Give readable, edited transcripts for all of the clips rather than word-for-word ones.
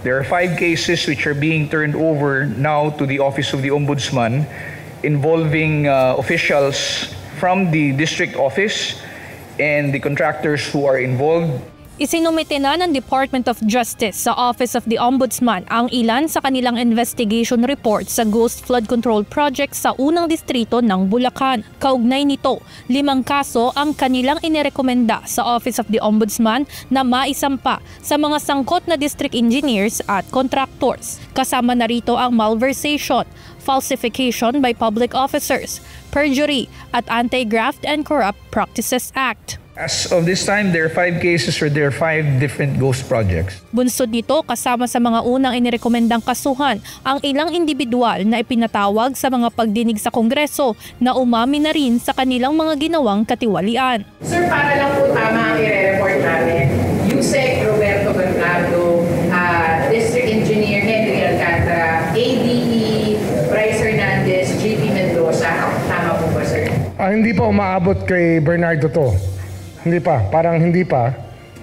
There are 5 cases which are being turned over now to the Office of the Ombudsman involving officials from the district office and the contractors who are involved. Isinumite na ng Department of Justice sa Office of the Ombudsman ang ilan sa kanilang investigation report sa Ghost Flood Control Project sa unang distrito ng Bulacan. Kaugnay nito, 5 kaso ang kanilang inirekomenda sa Office of the Ombudsman na maisampa sa mga sangkot na district engineers at contractors. Kasama na rito ang malversation, falsification by public officers, perjury at Anti-Graft and Corrupt Practices Act. As of this time, there are 5 cases where there are 5 different ghost projects. Bunsod nito, kasama sa mga unang inirekomendang kasuhan ang ilang individual na ipinatawag sa mga pagdinig sa Kongreso na umami na rin sa kanilang mga ginawang katiwalian. Sir, para lang po tama ang i-report namin, Yusek Roberto Bernardo, District Engineer Henry Alcantara, ADE Bryce Hernandez, JP Mendoza. Tama po ba, sir? Hindi pa umaabot kay Bernardo to. Hindi pa, parang hindi pa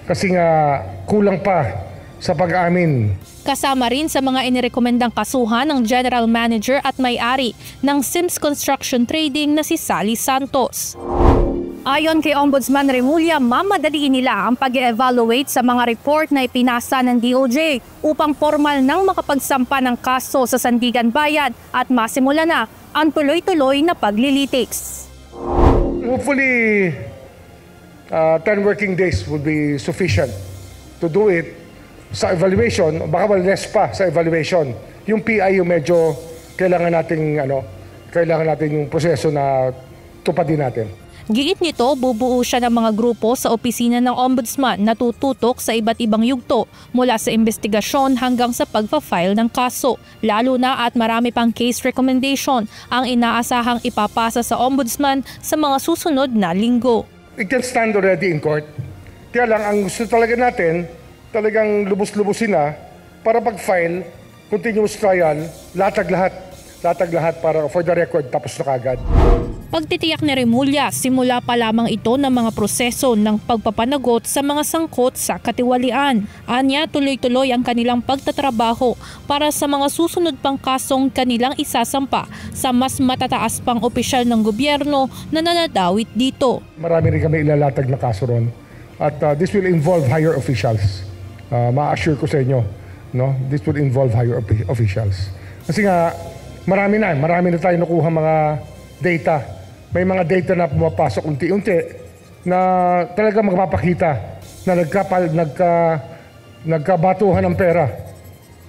kasi nga kulang pa sa pag-amin. Kasama rin sa mga inirekomendang kasuhan ng General Manager at may-ari ng Sims Construction Trading na si Sally Santos. Ayon kay Ombudsman Remulla, mamadaliin nila ang pag-evaluate sa mga report na ipinasa ng DOJ upang formal nang makapagsampa ng kaso sa Sandigan Bayan at masimula na ang tuloy-tuloy na paglilitis. Hopefully, 10 working days would be sufficient to do it sa evaluation, baka less pa sa evaluation. Yung PI yung medyo kailangan natin yung proseso na tupadin natin. Giit nito, bubuo siya ng mga grupo sa opisina ng Ombudsman na tututok sa iba't ibang yugto mula sa investigasyon hanggang sa pagpa-file ng kaso. Lalo na at marami pang case recommendation ang inaasahang ipapasa sa Ombudsman sa mga susunod na linggo. It can stand already in court. Kaya lang, ang gusto talaga natin, talagang lubos-lubusin na para pag-file, continuous trial, latag lahat para for the record tapos na kagad. Pagtitiyak ni Remulla, simula pa lamang ito ng mga proseso ng pagpapanagot sa mga sangkot sa katiwalian. Anya, tuloy-tuloy ang kanilang pagtatrabaho para sa mga susunod pang kasong kanilang isasampa sa mas matataas pang opisyal ng gobyerno na nanadawit dito. Marami rin kami ilalatag na kaso ron at this will involve higher officials. Ma-assure ko sa inyo, no? This will involve higher officials. Kasi nga, marami na tayo nakuha mga data. May mga data na pumapasok unti-unti na talaga magpapakita na nagkabatuhan ng pera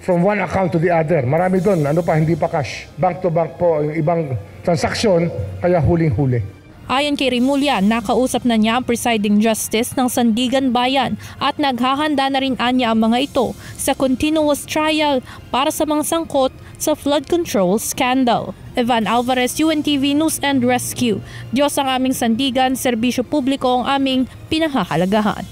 from one account to the other. Marami doon, hindi pa cash. Bank to bank po, yung ibang transaksyon, kaya huling-huli. Ayon kay Remulla, nakausap na niya ang presiding justice ng Sandigan Bayan at naghahanda na rin anya ang mga ito sa continuous trial para sa mga sangkot sa flood control scandal. Evan Alvarez, UNTV News and Rescue. Diyos ang aming sandigan, serbisyo publiko ang aming pinahahalagahan.